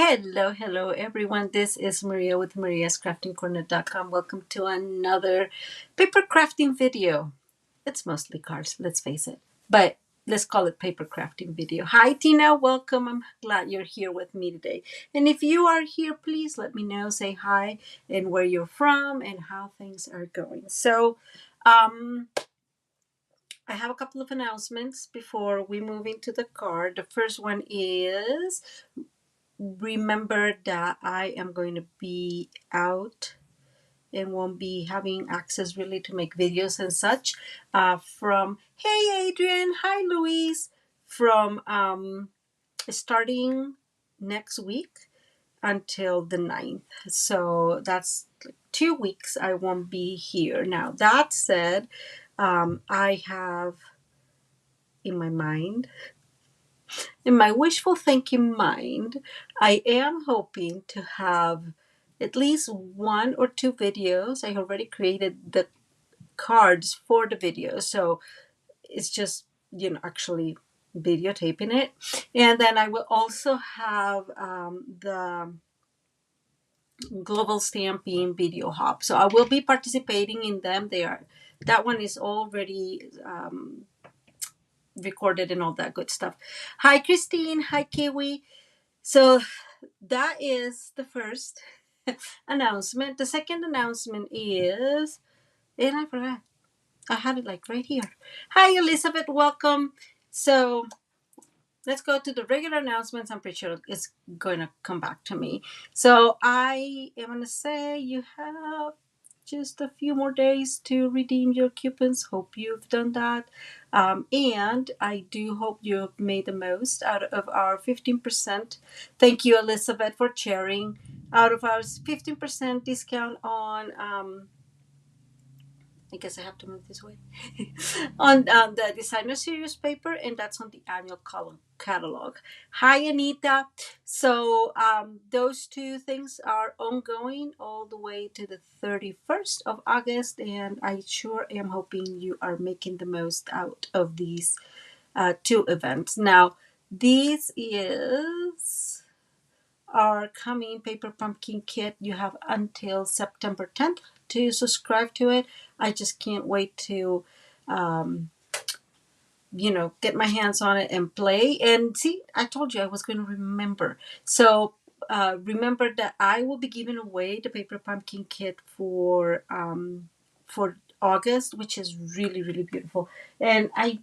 Hello everyone. This is Maria with mariascraftingcorner.com. Welcome to another paper crafting video. It's mostly cards, let's face it, but let's call it paper crafting video. Hi Tina, welcome. I'm glad you're here with me today. And if you are here, please let me know, say hi and where you're from and how things are going. So, I have a couple of announcements before we move into the card. The first one is remember that I am going to be out and won't be having access really to make videos and such from hey Adrian, hi Louise, from starting next week until the 9th. So that's 2 weeks I won't be here. Now that said, I have in my mind, in my wishful thinking mind, I am hoping to have at least one or two videos. I already created the cards for the video, so it's just, actually videotaping it. And then I will also have the Global Stamping Video Hop. So I will be participating in them. That one is already recorded and all that good stuff. Hi Christine, hi Kiwi. So that is the first announcement. The second announcement is, and I forgot, I had it like right here. Hi Elizabeth, welcome. So let's go to the regular announcements. I'm pretty sure it's going to come back to me. So I am going to say you have just a few more days to redeem your coupons. Hope you've done that. And I do hope you've made the most out of our 15%. Thank you, Elizabeth, for sharing. Out of our 15% discount on, I guess I have to move this way, on the Designer Series paper, and that's on the annual catalog. Hi, Anita. So those two things are ongoing all the way to the 31st of August, and I sure am hoping you are making the most out of these two events. Now, these is our coming paper pumpkin kit. You have until September 10th to subscribe to it. I just can't wait to get my hands on it and play. And see, I told you I was going to remember. So remember that I will be giving away the paper pumpkin kit for August, which is really, really beautiful. And I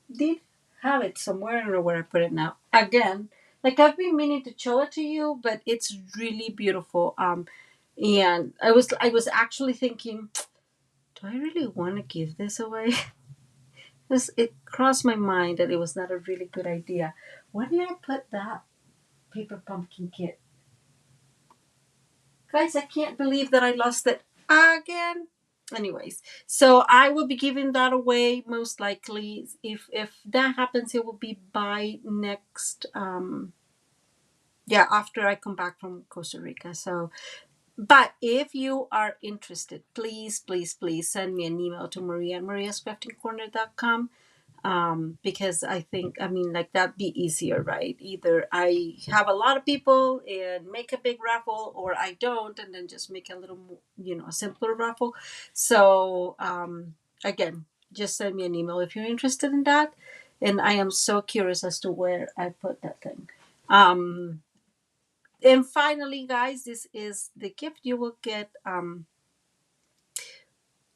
did have it somewhere. I don't know where I put it now. Again, like I've been meaning to show it to you, but it's really beautiful. And I was actually thinking, do I really want to give this away? It crossed my mind that it was not a really good idea. Where did I put that paper pumpkin kit? Guys, I can't believe that I lost it again. Anyways, so I will be giving that away most likely. If that happens, it will be by next after I come back from Costa Rica. So but if you are interested, please send me an email to Maria at mariascraftingcorner.com. Because like that'd be easier, right? Either I have a lot of people and make a big raffle, or I don't, and then just make a little more, a simpler raffle. So again, just send me an email if you're interested in that. And I am so curious as to where I put that thing. And finally, guys, this is the gift you will get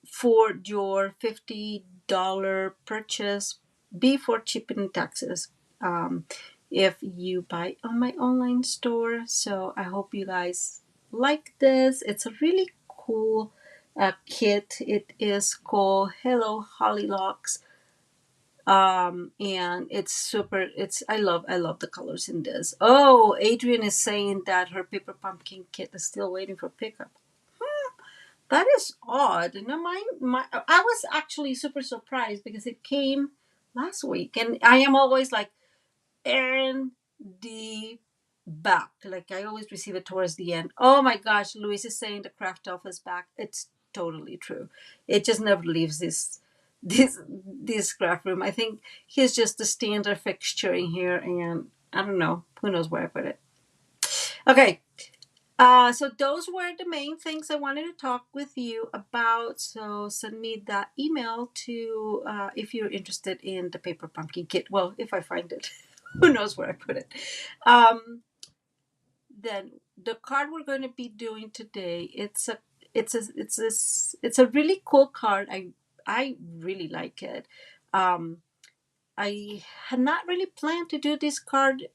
for your $50 purchase before shipping and taxes if you buy on my online store. So I hope you guys like this. It's a really cool kit. It is called Hello Hollylocks. And it's super. I love the colors in this. Oh, Adrian is saying that her paper pumpkin kit is still waiting for pickup. That is odd. No, I was actually super surprised because it came last week, and I am always like, in the back. Like I always receive it towards the end. Oh my gosh, Luis is saying the craft office back. It's totally true. It just never leaves this craft room. I think he's just the standard fixture in here, and I don't know. Who knows where I put it. Okay. So those were the main things I wanted to talk with you about. So send me that email to if you're interested in the paper pumpkin kit. Well, if I find it, who knows where I put it. Um, then the card we're going to be doing today, it's a really cool card. I really like it. Um, I had not really planned to do this card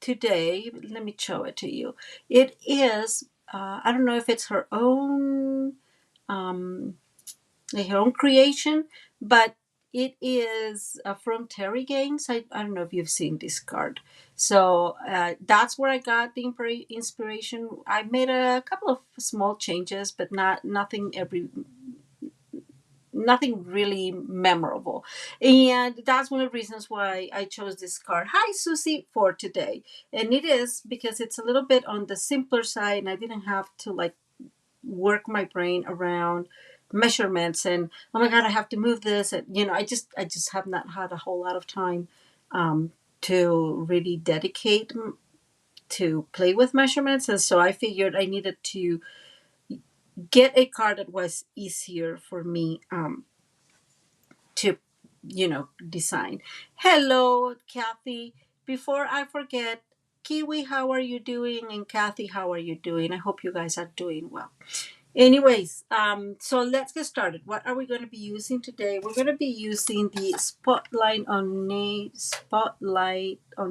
today. Let me show it to you. It is, I don't know if it's um, her own creation, but it is from Terry Gaines. I don't know if you've seen this card. So that's where I got the inspiration. I made a couple of small changes, but nothing really memorable. And that's one of the reasons why I chose this card. Hi, Susie, for today. And it is because it's a little bit on the simpler side, and I didn't have to like work my brain around measurements and oh my god, I have to move this. And I just have not had a whole lot of time to really dedicate to play with measurements. And so I figured I needed to get a card that was easier for me to design. Hello, Kathy. Before I forget, Kiwi, how are you doing? And Kathy, how are you doing? I hope you guys are doing well. Anyways, so let's get started. What are we going to be using today? We're going to be using the Spotlight on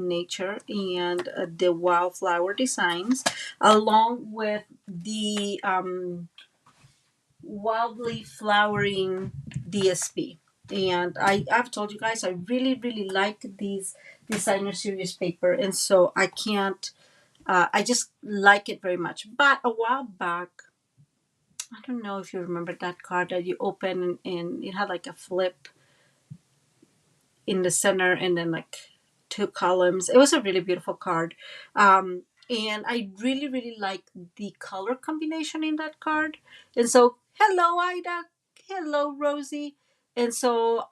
Nature and the Wildflower Designs, along with the Wildly Flowering DSP. And I've told you guys I really, really like these designer series paper, and so I can't. I just like it very much. But a while back, I don't know if you remember that card that you open and it had like a flip in the center and then like two columns. It was a really beautiful card. And I really, really like the color combination in that card. And so, hello, Ida. Hello, Rosie. And so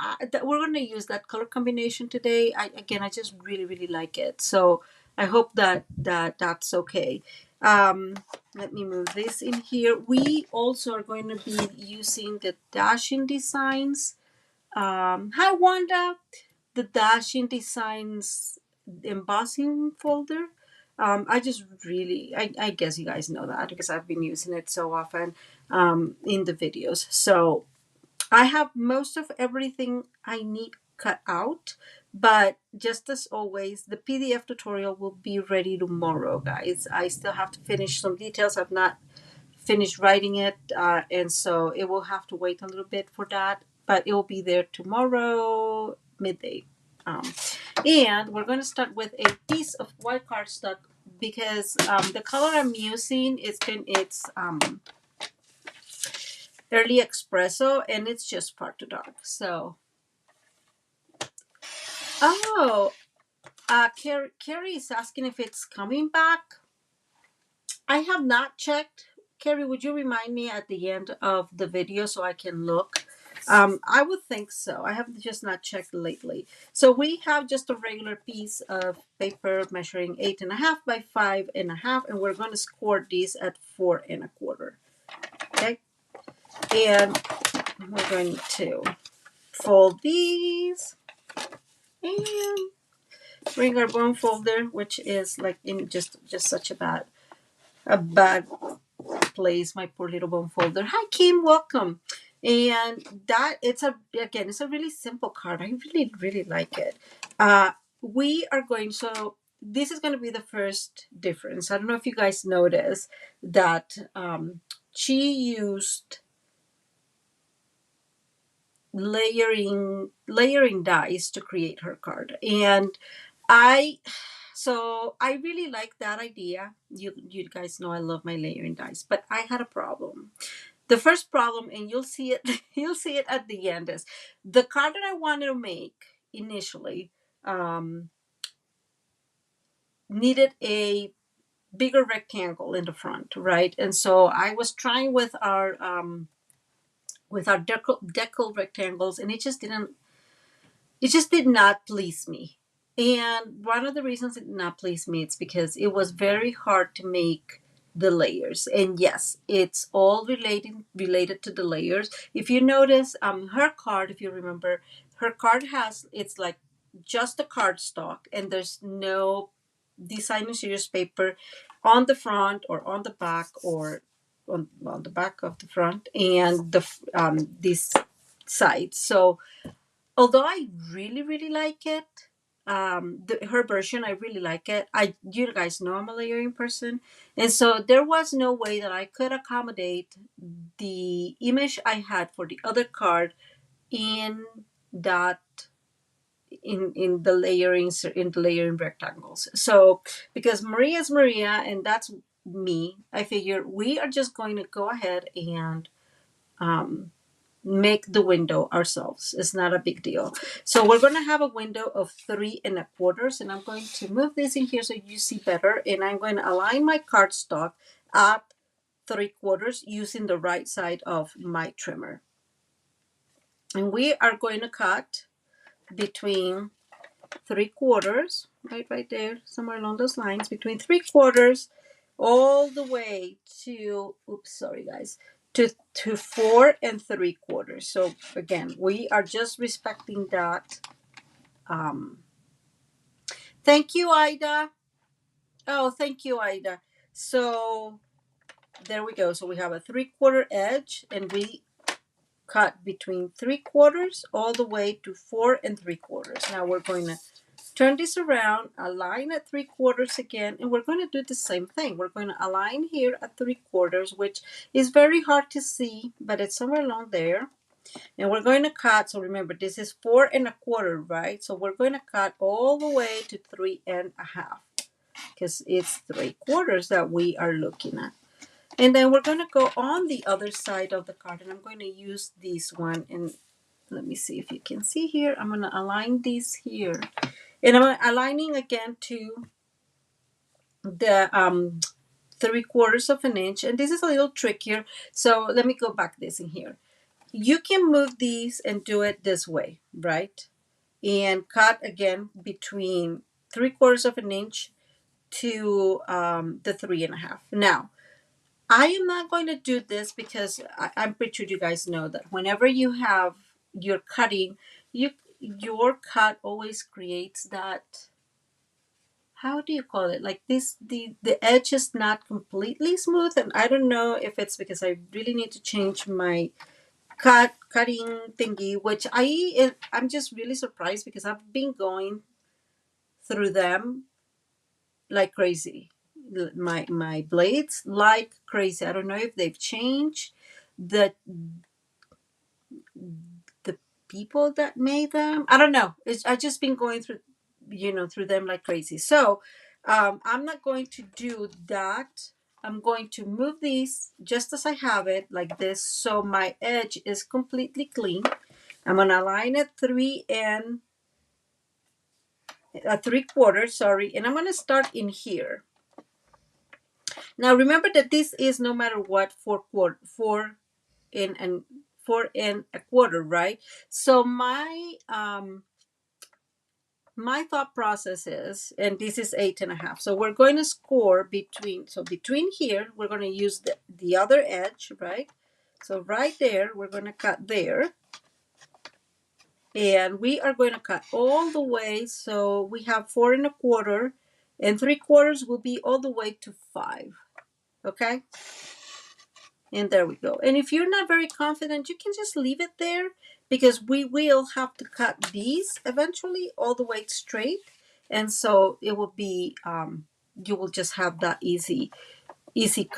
we're going to use that color combination today. I just really, really like it. So I hope that's okay. Um, Let me move this in here. We also are going to be using the dashing designs. Hi, Wanda, the Dashing Designs embossing folder. I just really, I guess you guys know that because I've been using it so often in the videos. So I have most of everything I need cut out, but just as always, the PDF tutorial will be ready tomorrow, guys. I still have to finish some details. I've not finished writing it, and so it will have to wait a little bit for that, but it will be there tomorrow midday. And we're going to start with a piece of white cardstock because the color I'm using it's early espresso and it's just far too dark. So, oh, Carrie is asking if it's coming back. I have not checked. Carrie, would you remind me at the end of the video so I can look? I would think so. I have just not checked lately. So we have just a regular piece of paper measuring 8.5 by 5.5, and we're going to score these at 4.25. Okay, and we're going to fold these and bring our bone folder, which is like in just such a bad place, my poor little bone folder. Hi, Kim, welcome. And that it's a really simple card. I really, really like it. We are going, so this is going to be the first difference. I don't know if you guys noticed that she used layering dies to create her card. And I really like that idea. You guys know I love my layering dice, but I had a problem. The first problem, and you'll see it, you'll see it at the end, is the card that I wanted to make initially needed a bigger rectangle in the front, right? And so I was trying with our decal rectangles, and it just did not please me. And one of the reasons it did not please me is because it was very hard to make the layers. And yes, it's all related to the layers. If you notice, her card, if you remember, her card has, it's like just a cardstock, and there's no designer series paper on the front or on the back or on the back of the front and the this side. So although I really really like it, her version, I really like it. You guys know I'm a layering person, and so there was no way that I could accommodate the image I had for the other card in that in the layering rectangles. So because Maria is Maria and that's me, I figured we are just going to go ahead and um, make the window ourselves. It's not a big deal. So we're going to have a window of 3 1/4, and I'm going to move this in here so you see better. And I'm going to align my cardstock at 3/4 using the right side of my trimmer. And we are going to cut between 3/4, right there, somewhere along those lines, between 3/4 all the way to, oops, sorry guys, to 4 3/4. So again, we are just respecting that. Um, Thank you, Ida. Oh, thank you, Ida. So there we go. So we have a 3/4 edge, and we cut between 3/4 all the way to 4 3/4. Now we're going to turn this around, align at 3/4 again, and we're going to do the same thing. We're going to align here at 3/4, which is very hard to see, but it's somewhere along there. And we're going to cut, so remember, this is 4 1/4, right? So we're going to cut all the way to 3 1/2, because it's 3/4 that we are looking at. And then we're going to go on the other side of the card, and I'm going to use this one. And let me see if you can see here. I'm going to align these here. And I'm aligning again to the 3/4 of an inch. And this is a little trickier. So let me go back this in here. You can move these and do it this way, right? And cut again between 3/4 of an inch to the 3 1/2. Now, I am not going to do this because I'm pretty sure you guys know that whenever you're cutting, your cut always creates that, how do you call it, like this, the edge is not completely smooth. And I don't know if it's because I really need to change my cutting thingy, which I'm just really surprised because I've been going through them like crazy, my blades like crazy. I don't know if they've changed, the the people that made them, I don't know. I just been going through, through them like crazy. So I'm not going to do that. I'm going to move these just as I have it, like this, so my edge is completely clean. I'm gonna align at 3/4, sorry, and I'm gonna start in here. Now remember that this is no matter what 4 4 right? So my thought process is, and this is 8 1/2. So we're going to score between here, we're going to use the other edge, right? So right there, we're going to cut there. And we are going to cut all the way. So we have 4 1/4, and 3/4 will be all the way to 5. Okay. And there we go. And if you're not very confident, you can just leave it there, because we will have to cut these eventually all the way straight. And so it will be, you will just have that easy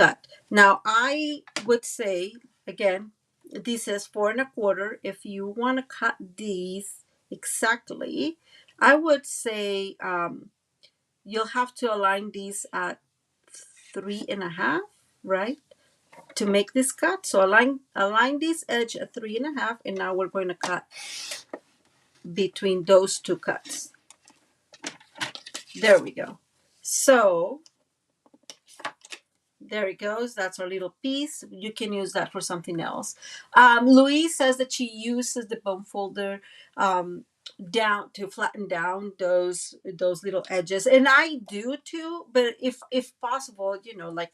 cut. Now I would say, again, this is 4 1/4. If you want to cut these exactly, I would say you'll have to align these at 3 1/2, right? To make this cut. So align this edge at 3 1/2, and now we're going to cut between those two cuts. There we go. So there it goes. That's our little piece. You can use that for something else. Louise says that she uses the bone folder down to flatten down those little edges, and I do too. But if possible, like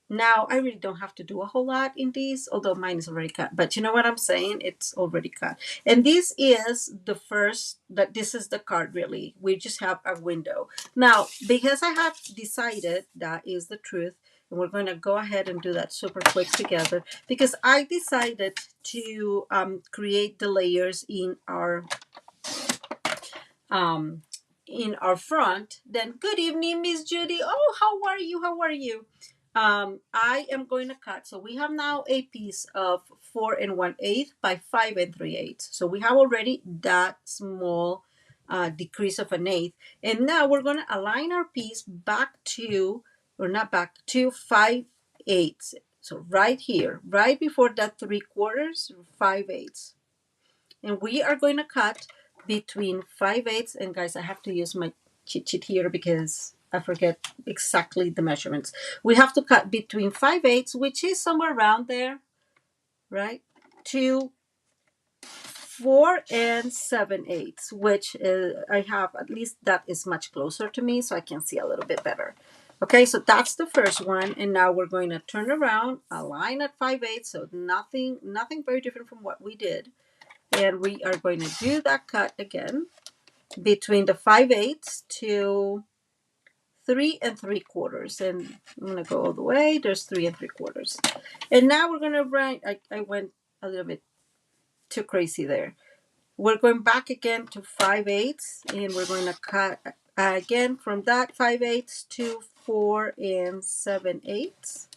now I really don't have to do a whole lot in these, although mine is already cut. But you know what I'm saying? It's already cut. And this is the first, that this is the card really. We just have a window. Now, because I have decided, that is the truth, and we're going to go ahead and do that super quick together, because I decided to create the layers um, in our front. Then, good evening, Miss Judy. Oh, how are you? How are you? I am going to cut. So we have now a piece of 4 1/8 by 5 3/8. So we have already that small decrease of an eighth. And now we're going to align our piece back to, or not back to, 5/8. So right here, right before that 3/4, 5/8. And we are going to cut between 5/8, and guys, I have to use my cheat sheet here because I forget exactly the measurements. We have to cut between 5/8, which is somewhere around there, right, to 4 7/8, which I have, at least that is much closer to me, so I can see a little bit better. Okay, so that's the first one, and now we're going to turn around, align at 5/8, so nothing very different from what we did. And we are going to do that cut again between the 5/8 to 3 3/4. And I'm going to go all the way. There's 3 3/4. And now we're going to write, I went a little bit too crazy there. We're going back again to 5/8, and we're going to cut again from that 5/8 to 4 7/8.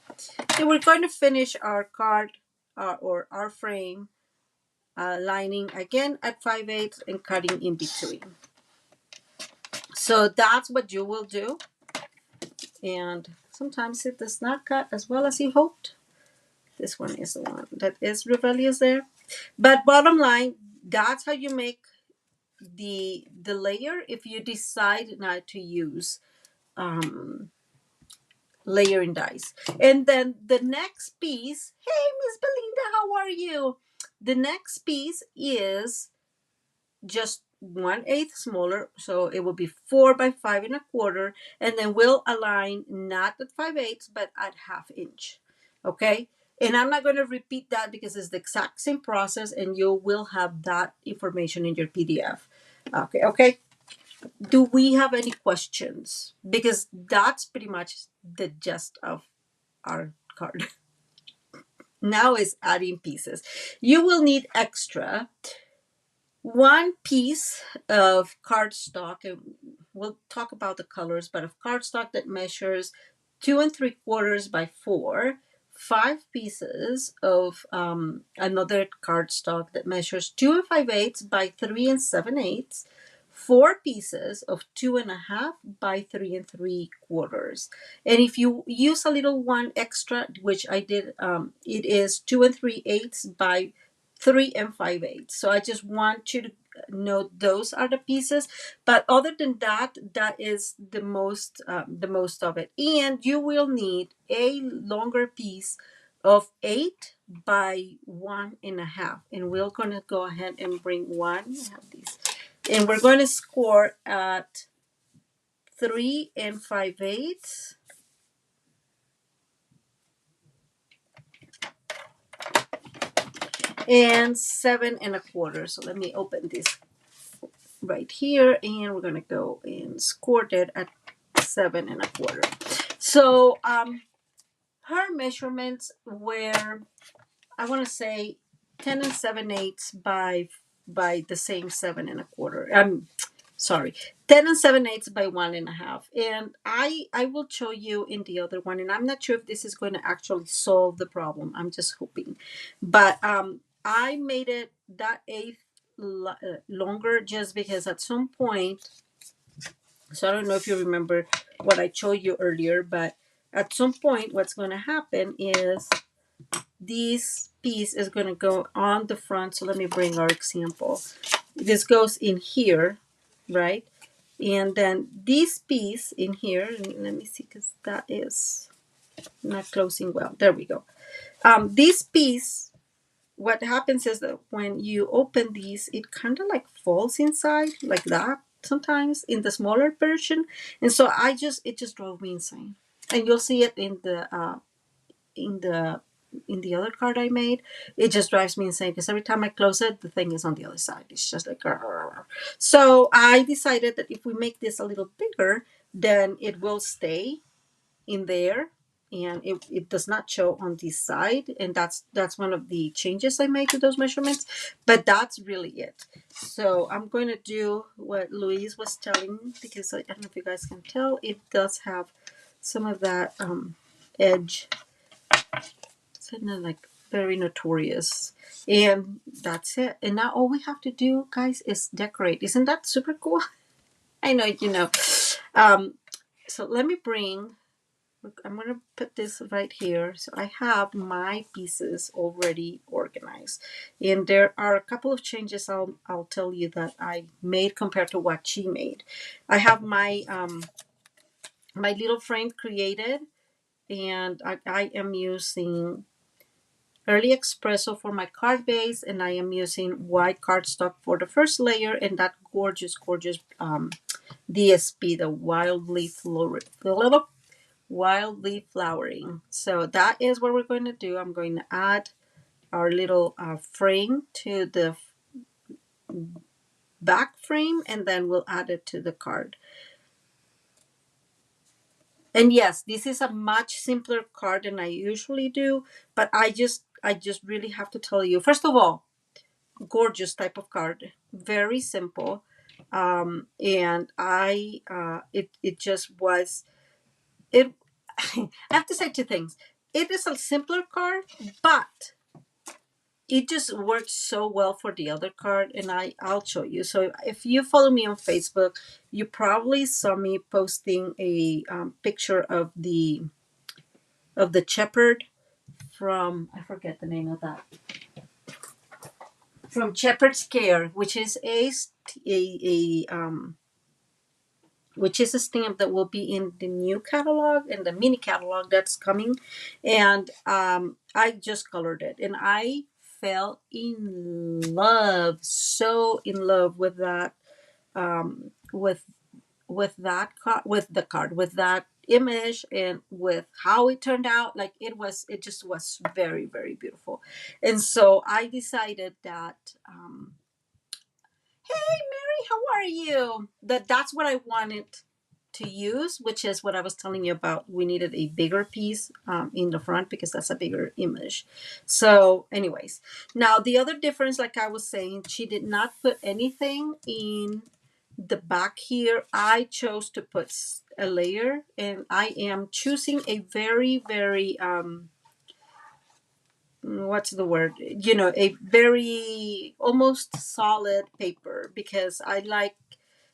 And we're going to finish our card or our frame lining again at 5/8 and cutting in between. So that's what you will do. And sometimes it does not cut as well as you hoped. This one is the one that is rebellious there. But bottom line, that's how you make the layer if you decide not to use layering dies. And then the next piece, hey Miss Belinda, how are you? The next piece is just 1/8 smaller, so it will be 4 by 5 1/4, and then we'll align not at 5/8 but at 1/2 inch. Okay, and I'm not going to repeat that because it's the exact same process, and you will have that information in your PDF. Okay. Do we have any questions? Because that's pretty much the gist of our card. Now is adding pieces. You will need extra one piece of cardstock, and we'll talk about the colors, but of cardstock that measures 2 3/4 by 4, 5 pieces of another cardstock that measures 2 5/8 by 3 7/8, 4 pieces of 2.5 by 3 3/4. And if you use a little one extra, which I did, it is 2 3/8 by 3 5/8. So I just want you to know those are the pieces. But other than that, that is the most of it. And you will need a longer piece of 8 by 1.5. And we're going to go ahead and bring one. I have these. And we're going to score at 3 5/8. And 7 1/4. So let me open this right here, and we're gonna go and score it at 7 1/4. So her measurements were, I want to say, 10 7/8 by the same 7 1/4. Sorry, 10 7/8 by 1.5. And I will show you in the other one, and I'm not sure if this is going to actually solve the problem. I'm just hoping. But I made it that eighth longer just because at some point, so I don't know if you remember what I showed you earlier, but at some point what's going to happen is this piece is going to go on the front. So let me bring our example. This goes in here, right? And then this piece in here, and let me see, because that is not closing well. There we go. This piece what happens is that when you open these, it kind of like falls inside like that sometimes in the smaller version. And so it just drove me insane. And you'll see it in the in the other card I made. It just drives me insane because every time I close it, the thing is on the other side. It's just like, "Grr." So I decided that if we make this a little bigger, then it will stay in there, and it does not show on this side. And that's one of the changes I made to those measurements, but that's really it. So I'm going to do what Louise was telling, because I don't know if you guys can tell, it does have some of that edge. It's kind of like very notorious. And that's it. And now all we have to do, guys, is decorate. Isn't that super cool? I know, you know. Um, so let me bring, I'm going to put this right here. So I have my pieces already organized. And there are a couple of changes I'll tell you that I made compared to what she made. I have my my little frame created, and I am using Early Espresso for my card base, and I am using white cardstock for the first layer, and that gorgeous DSP, the wildly flowering. So that is what we're going to do. I'm going to add our little frame to the back frame, and then we'll add it to the card. And yes, this is a much simpler card than I usually do, but I just really have to tell you, first of all, gorgeous type of card, very simple. And it just was it. I have to say two things. It is a simpler card, but it just works so well for the other card, and I'll show you. So if you follow me on Facebook, you probably saw me posting a picture of the shepherd from, I forget the name of that, from Shepherd's Care, which is a which is a stamp that will be in the new catalog and the mini catalog that's coming. And I just colored it, and I fell in love, so in love with that, with with the card, with that image, and with how it turned out. Like it just was very beautiful. And so I decided that, hey Mary, how are you? That's what I wanted to use, which is what I was telling you about. We needed a bigger piece in the front because that's a bigger image. So, anyways, now the other difference, like I was saying, she did not put anything in the back here. I chose to put a layer, and I am choosing a very what's the word, a very almost solid paper, because I like,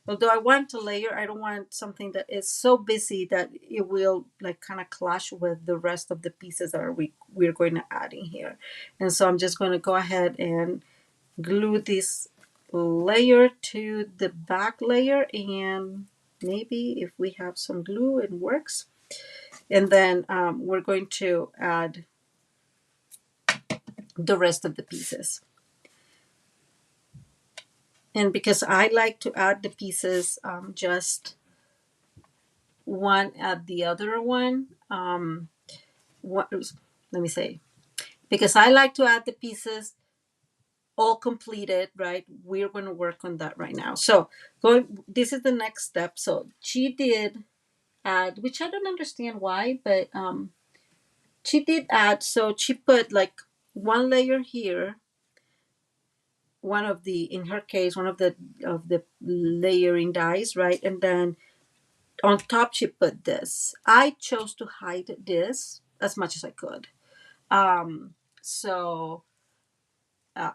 although I want a layer, I don't want something that is so busy that it will like kind of clash with the rest of the pieces that we're going to add in here. And so I'm just going to go ahead and glue this layer to the back layer, and maybe if we have some glue it works. And then we're going to add the rest of the pieces. And because I like to add the pieces just one at the other one, what, let me say, because I like to add the pieces all completed, right? We're going to work on that right now. So this is the next step. So she did add, which I don't understand why, but she did add, so she put like one layer here, one of the, in her case, one of the layering dies, right? And then on top she put this. I chose to hide this as much as I could. So uh,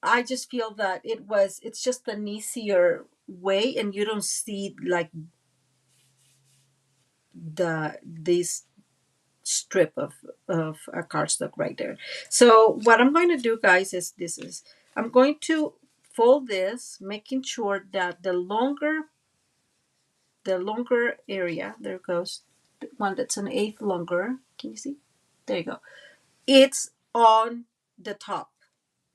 I just feel that it's just an easier way, and you don't see like this strip of a cardstock right there. So what I'm going to do, guys, is I'm going to fold this, making sure that the longer area, there goes the one that's an eighth longer. Can you see? There you go. It's on the top.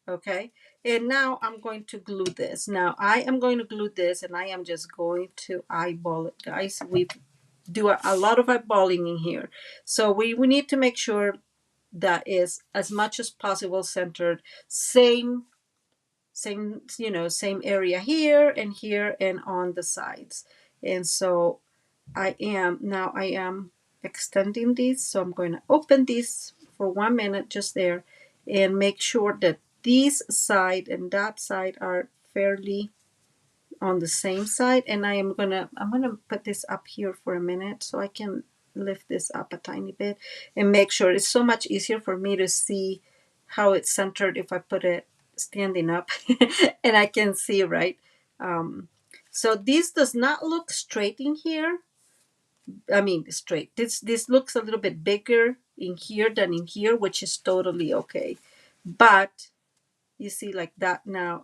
Okay, and now I'm going to glue this. Now I am going to glue this, and I am just going to eyeball it, guys. We do a lot of eyeballing in here, so we need to make sure that is as much as possible centered. Same, you know, same area here and on the sides. And so I am extending these. So I'm going to open these for 1 minute just there and make sure that this side and that side are fairly on the same side. And I'm gonna put this up here for a minute so I can lift this up a tiny bit and make sure. It's so much easier for me to see how it's centered if I put it standing up and I can see, right? So this does not look straight in here. I mean straight. This looks a little bit bigger in here than in here, which is totally okay. But you see, like that now,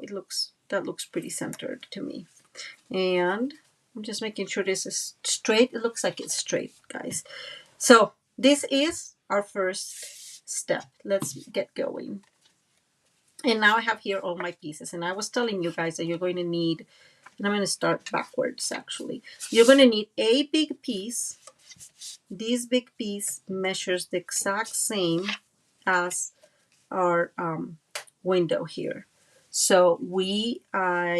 that looks pretty centered to me. And I'm just making sure this is straight. It looks like it's straight, guys. So this is our first step. Let's get going. And now I have here all my pieces. And I was telling you guys that you're going to need, and I'm going to start backwards actually. You're going to need a big piece. This big piece measures the exact same as our window here. So we are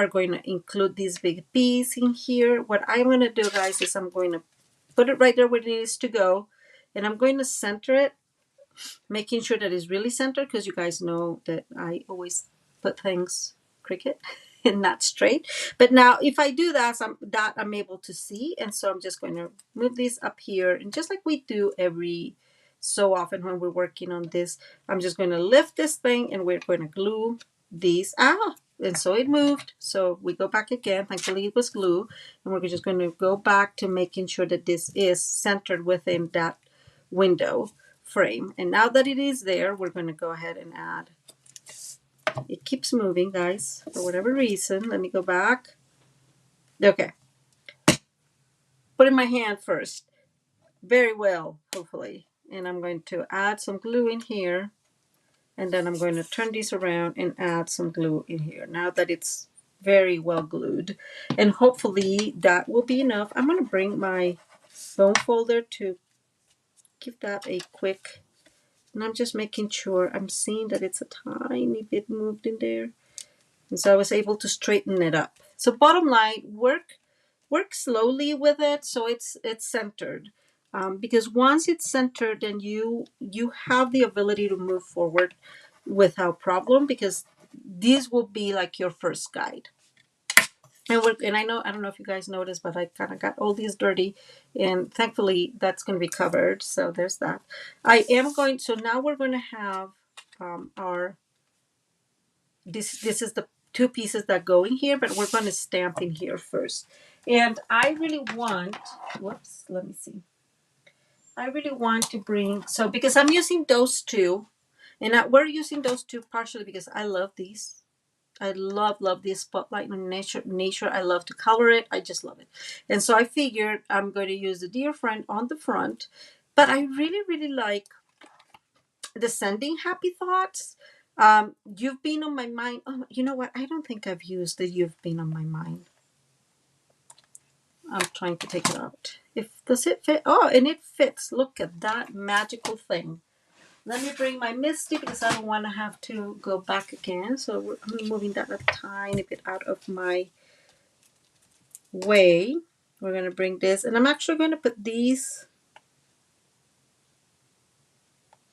going to include this big piece in here. What I'm going to do, guys, is I'm going to put it right there where it needs to go. And I'm going to center it, making sure that it's really centered, because you guys know that I always put things crooked and not straight. But now if I do that, I'm able to see. And so I'm just going to move this up here. And just like we do every so often when we're working on this, I'm just going to lift this thing and we're going to glue these. And so it moved. So we go back again. Thankfully it was glue. And we're just going to go back to making sure that this is centered within that window frame. And now that it is there, we're going to go ahead and add. It keeps moving, guys, for whatever reason. Let me go back. Okay. Put in my hand first. Very well, hopefully. And I'm going to add some glue in here. And then I'm going to turn this around and add some glue in here. Now that it's very well glued. And hopefully that will be enough. I'm going to bring my foam folder to give that a quick. And I'm just making sure I'm seeing that it's a tiny bit moved in there. And so I was able to straighten it up. So bottom line, work slowly with it so it's centered. Because once it's centered, then you have the ability to move forward without problem, because this will be like your first guide. And I don't know if you guys noticed, but I kind of got all these dirty, and thankfully that's going to be covered. So there's that. So now we're going to have this is the two pieces that go in here, but we're going to stamp in here first. And I really want, whoops, let me see. I really want to bring, so because I'm using those two, and we're using those two partially because I love these. I love this spotlight on nature. I love to color it. I just love it. And so I figured I'm going to use the dear friend on the front, but I really like the sending happy thoughts. You've been on my mind. Oh, you know what? I don't think I've used the you've been on my mind. I'm trying to take it out. Does it fit? Oh, and it fits. Look at that magical thing. Let me bring my Misty because I don't want to have to go back again. So I'm moving that a tiny bit out of my way. We're going to bring this, and I'm actually going to put these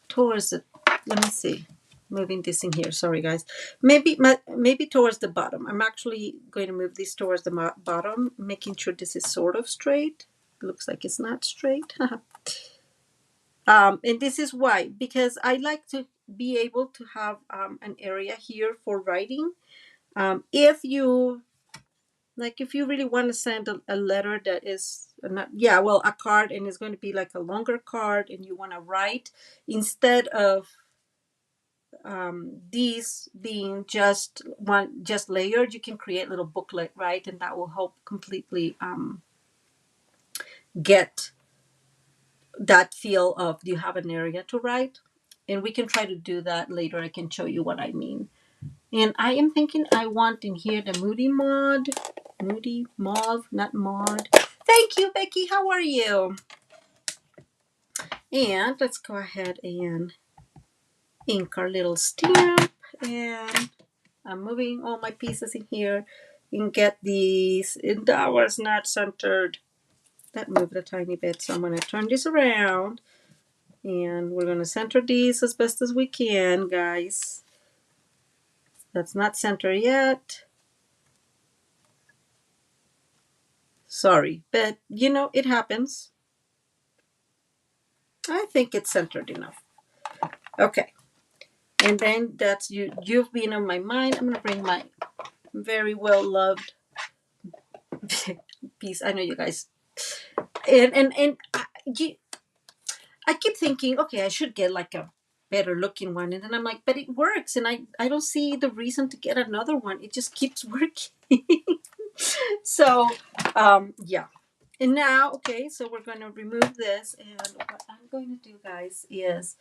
towards the, let me see, moving this in here. Sorry, guys. Maybe towards the bottom. I'm actually going to move this towards the bottom, making sure this is sort of straight. It looks like it's not straight. And this is why, because I like to be able to have an area here for writing. If you really want to send a letter that is not, a card, and it's going to be like a longer card, and you want to write instead of these being just layered, you can create a little booklet, right? And that will help completely get that feel of, do you have an area to write? And we can try to do that later. I can show you what I mean. And I am thinking I want in here the Moody Mauve, not Maud. Thank you, Becky. How are you? And let's go ahead and ink our little stamp. And I'm moving all my pieces in here and get these. And that was not centered. That moved a tiny bit. So I'm going to turn this around. And we're going to center these as best as we can, guys. That's not centered yet. Sorry, but you know, it happens. I think it's centered enough. Okay. And then that's you've been on my mind. I'm gonna bring my very well loved piece. I know you guys, and I keep thinking, okay, I should get like a better looking one, and then I'm like, but it works, and I don't see the reason to get another one. It just keeps working. So yeah. And now, okay, so we're going to remove this, and what I'm going to do, guys, is,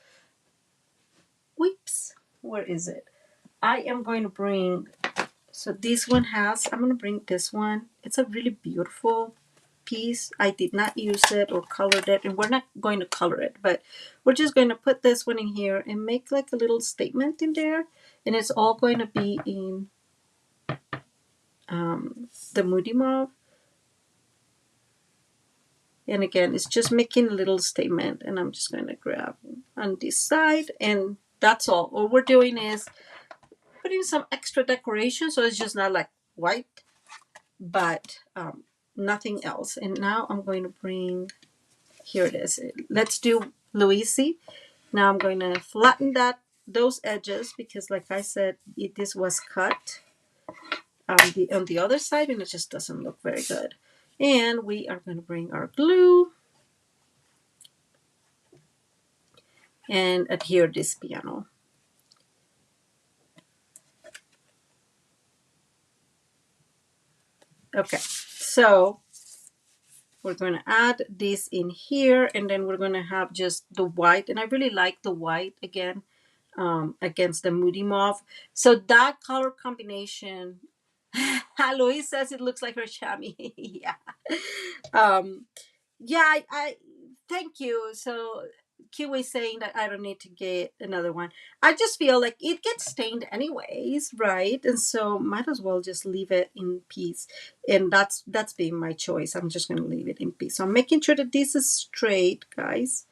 whoops, where is it? I am going to bring, so this one has, I'm going to bring this one. It's a really beautiful piece. I did not use it or colored it, and we're not going to color it, but we're just going to put this one in here and make like a little statement in there, and it's all going to be in the Moody Mauve. And again, it's just making a little statement, and I'm just going to grab on this side, and that's all. All we're doing is putting some extra decoration, so it's just not like white, but nothing else. And now I'm going to bring, here it is. Let's do Louise. Now I'm going to flatten those edges, because like I said, this was cut on the other side, and it just doesn't look very good. And we are going to bring our glue and adhere this piano. Okay, so we're going to add this in here, and then we're going to have just the white, and I really like the white again against the Moody Mauve. So that color combination, Louise says it looks like her chamois. Yeah. Yeah, I thank you. So Kiwi saying that I don't need to get another one. I just feel like it gets stained anyways, right? And so might as well just leave it in peace. And that's being my choice. I'm just gonna leave it in peace. So I'm making sure that this is straight, guys,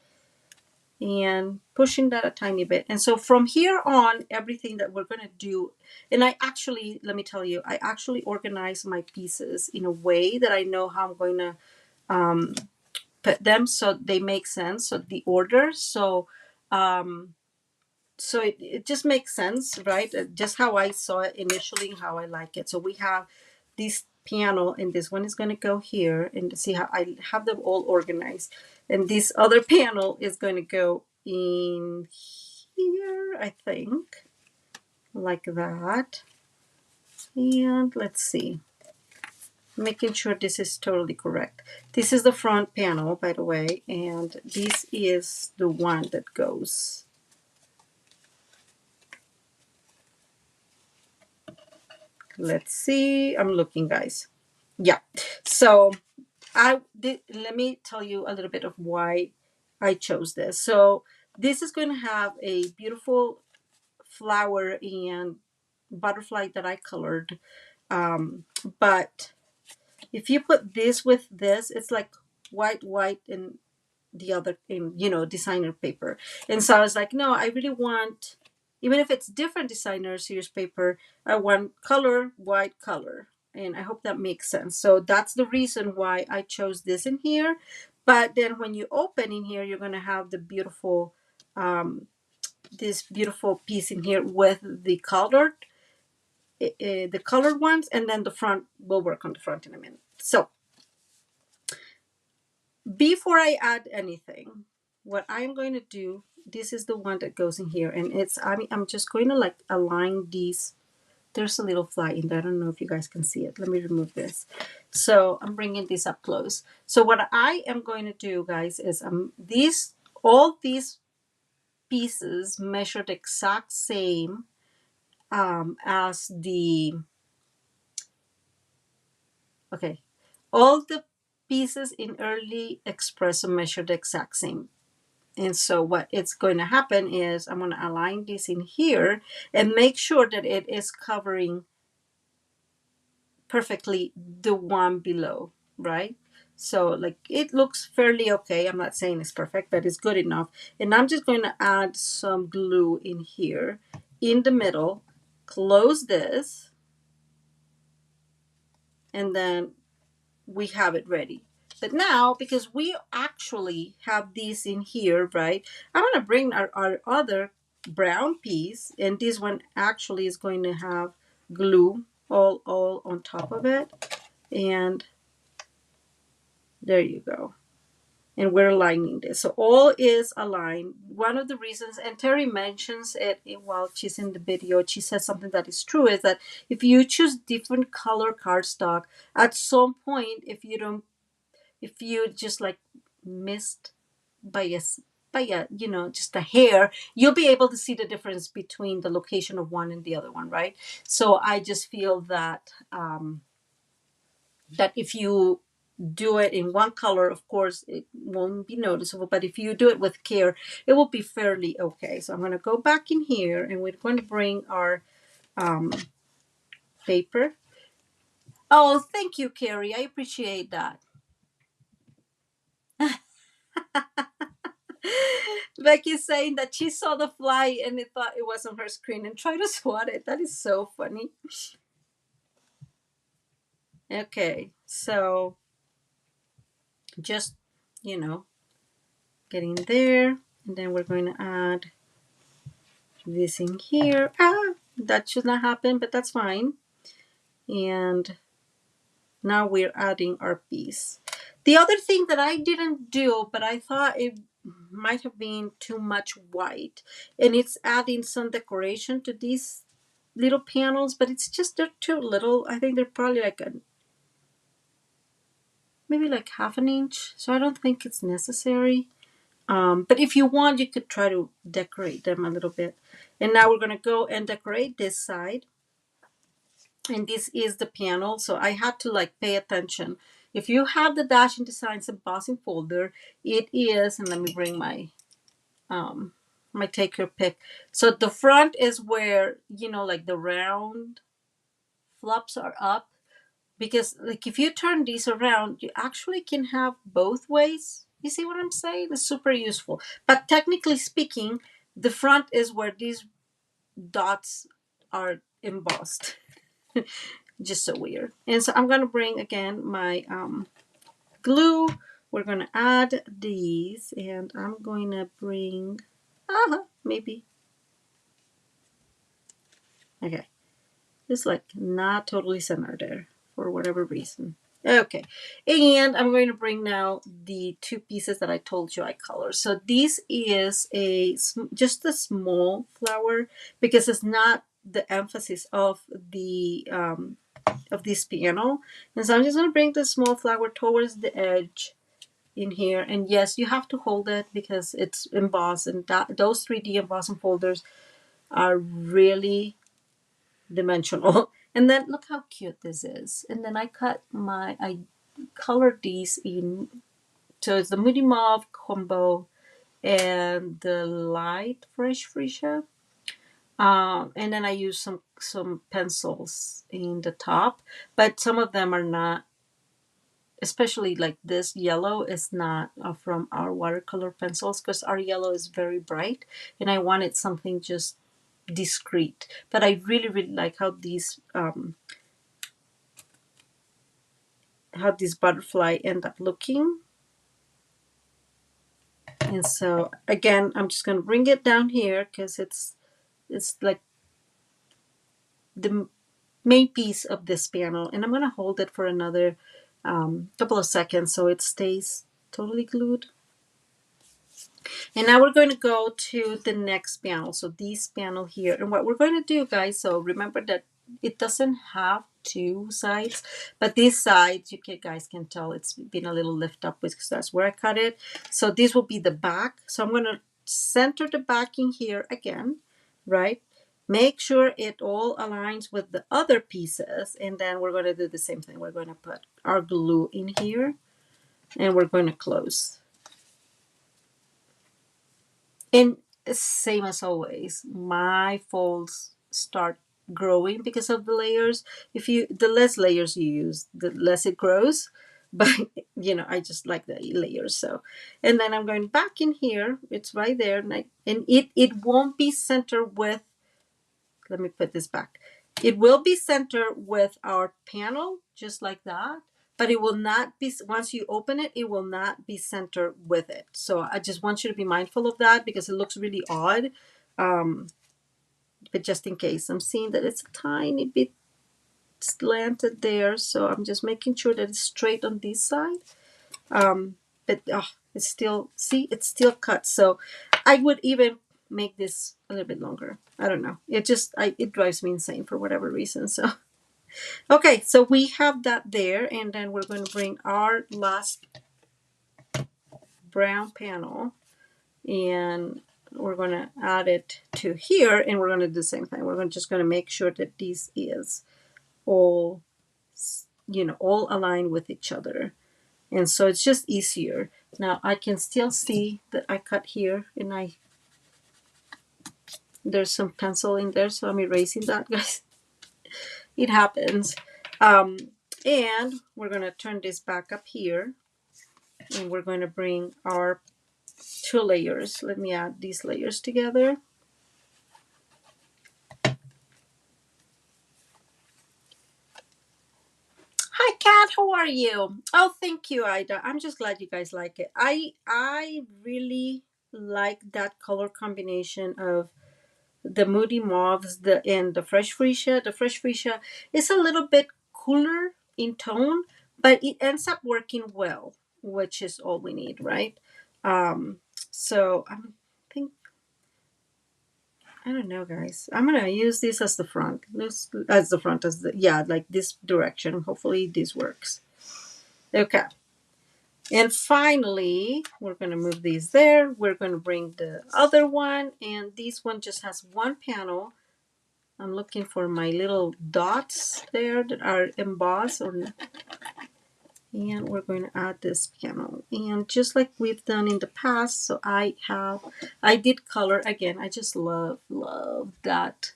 and pushing that a tiny bit. And so from here on, everything that we're gonna do, and I actually, let me tell you, I actually organize my pieces in a way that I know how I'm going to put them so they make sense, so the order, so so it just makes sense, right? Just how I saw it initially, how I like it. So we have this piano, and this one is going to go here, and see how I have them all organized, and this other panel is going to go in here, I think, like that. And let's see, making sure this is totally correct. This is the front panel, by the way, and this is the one that goes. Let's see, I'm looking, guys. Yeah, so let me tell you a little bit of why I chose this. So this is going to have a beautiful flower and butterfly that I colored, but if you put this with this, it's like white, and the other in, designer paper. And so I was like, no, I really want, even if it's different designer series paper, I want color, white color. And I hope that makes sense. So that's the reason why I chose this in here. But then when you open in here, you're going to have the beautiful this beautiful piece in here with the colored ones, and then the front, will work on the front in a minute. So before I add anything, what I'm going to do, this is the one that goes in here, and I'm just going to like align these. There's a little fly in there. I don't know if you guys can see it. Let me remove this. So I'm bringing this up close. So what I am going to do, guys, is all these pieces measured exact same as the, okay, all the pieces in early espresso measured the exact same. And so what it's going to happen is I'm going to align this in here and make sure that it is covering perfectly the one below, right? So like it looks fairly okay. I'm not saying it's perfect, but it's good enough. And I'm just going to add some glue in here in the middle, close this, and then we have it ready. But now, because we actually have these in here, right, I'm going to bring our other brown piece, and this one actually is going to have glue all on top of it. And there you go. And we're aligning this. So all is aligned. One of the reasons, and Terry mentions it while she's in the video, she says something that is true, is that if you choose different color cardstock, at some point, if you just like missed by a just a hair, you'll be able to see the difference between the location of one and the other one, right? So I just feel that that if you do it in one color, of course it won't be noticeable, but if you do it with care, it will be fairly okay. So I'm going to go back in here, and we're going to bring our paper. Oh, thank you, Carrie, I appreciate that. Becky's saying that she saw the fly and it thought it was on her screen and tried to swat it. That is so funny. Okay, so just, getting there. And then we're going to add this in here. That should not happen, but that's fine. And now we're adding our piece. The other thing that I didn't do, but I thought it might have been too much white, and it's adding some decoration to these little panels, but it's just they're too little. I think they're probably like maybe like half an inch, so I don't think it's necessary. But if you want, you could try to decorate them a little bit. And now we're going to go and decorate this side. And this is the panel, so I had to like pay attention. If you have the Dashing Designs embossing folder, it is, and let me bring my my take your pick. So the front is where, like the round flops are up, because like if you turn these around, you actually can have both ways. You see what I'm saying? It's super useful. But technically speaking, the front is where these dots are embossed. Just so weird. And so I'm going to bring again my glue. We're going to add these, and I'm going to bring maybe, okay, it's like not totally centered there for whatever reason. Okay, and I'm going to bring now the two pieces that I told you I color. So this is just a small flower, because it's not the emphasis of the of this piano. And so I'm just going to bring the small flower towards the edge in here. And yes, you have to hold it because it's embossed, and those 3D embossing folders are really dimensional. And then look how cute this is. And then I colored these in, so it's the Moody Mauve combo and the light Fresh Freesia. And then I use some pencils in the top, but some of them are not, especially like this yellow is not from our watercolor pencils, because our yellow is very bright and I wanted something just discreet. But I really, really like how this butterfly end up looking. And so again, I'm just going to bring it down here because it's like the main piece of this panel, and I'm going to hold it for another couple of seconds so it stays totally glued. And now we're going to go to the next panel, so this panel here. And what we're going to do, guys, so remember that it doesn't have two sides, but these sides, guys can tell it's been a little lift up because that's where I cut it. So this will be the back. So I'm going to center the backing here again, right? Make sure it all aligns with the other pieces, and then we're going to do the same thing. We're going to put our glue in here, and we're going to close. And same as always, my folds start growing because of the layers. The less layers you use, the less it grows. But you know, I just like the layers. So, and then I'm going back in here. It's right there, and it won't be centered with. Let me put this back. It will be centered with our panel, just like that. But it will not be, once you open it, it will not be centered with it. So I just want you to be mindful of that because it looks really odd. But just in case, I'm seeing that it's a tiny bit slanted there. So I'm just making sure that it's straight on this side. But it's still, see, it's still cut. So I would even make this a little bit longer. I don't know. It drives me insane for whatever reason. So. Okay, so we have that there, and then we're going to bring our last brown panel, and we're going to add it to here, and we're going to do the same thing. We're just going to make sure that this is all, you know, all aligned with each other. And so it's just easier. Now I can still see that I cut here, and there's some pencil in there, so I'm erasing that, guys. It happens. And we're going to turn this back up here, and we're going to bring our 2 layers. Let me add these layers together. Hi, Kat. How are you? Oh, thank you, Ida. I'm just glad you guys like it. I really like that color combination of the Moody Mauves and the Fresh Freesia. The Fresh Freesia is a little bit cooler in tone, but it ends up working well, which is all we need, right? So I think, I don't know, guys. I'm gonna use this as the front. Yeah, like this direction. Hopefully this works. Okay. And finally, we're gonna move these there. We're gonna bring the other one, and this one just has one panel. I'm looking for my little dots there that are embossed, and we're going to add this panel. And just like we've done in the past, so I did color again. I just love that